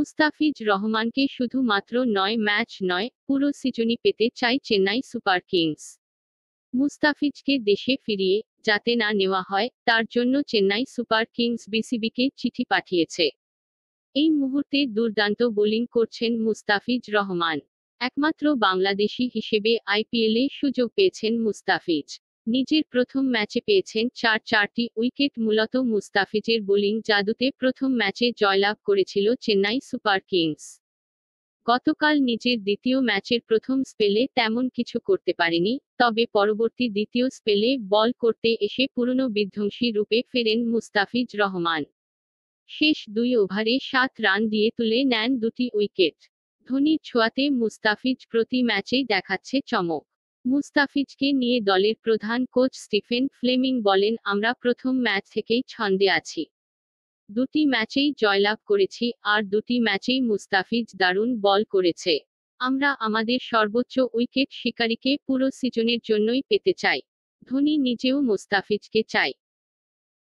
মুস্তাফিজ রহমানকে শুধুমাত্র ৯ ম্যাচ নয়, পুরো সিজনই পেতে চায় চেন্নাই সুপার কিংস। মুস্তাফিজকে দেশে ফিরিয়ে যাতে না নেওয়া হয়, তার জন্য চেন্নাই সুপার কিংস বিসিবিকে চিঠি পাঠিয়েছে। এই মুহূর্তে দুর্দান্ত বোলিং করছেন মুস্তাফিজ রহমান। একমাত্র বাংলাদেশি হিসেবে আইপিএলে সুযোগ পেয়েছেন মুস্তাফিজ। নিজের প্রথম ম্যাচে পেয়েছেন চারটি উইকেট। মূলত মুস্তাফিজের বোলিং জাদুতে প্রথম ম্যাচে জয়লাভ করেছিল চেন্নাই সুপার কিংস। গতকাল নিজের দ্বিতীয় ম্যাচের প্রথম স্পেলে তেমন কিছু করতে পারেনি, তবে পরবর্তী দ্বিতীয় স্পেলে বল করতে এসে পুরনো বিধ্বংসী রূপে ফেরেন মুস্তাফিজ রহমান। শেষ ২ ওভারে ৭ রান দিয়ে তুলে নেন ২টি উইকেট। ধোনির ছোঁয়াতে মুস্তাফিজ প্রতি ম্যাচেই দেখাচ্ছে চমক। মুস্তাফিজকে নিয়ে দলের প্রধান কোচ স্টিফেন ফ্লেমিং বলেন, আমরা প্রথম ম্যাচ থেকেই ছন্দে আছি। ২টি ম্যাচেই জয়লাভ করেছি, আর ২টি ম্যাচেই মুস্তাফিজ দারুণ বল করেছে। আমরা আমাদের সর্বোচ্চ উইকেট শিকারীকে পুরো সিজনের জন্যই পেতে চাই। ধোনি নিজেও মুস্তাফিজকে চাই।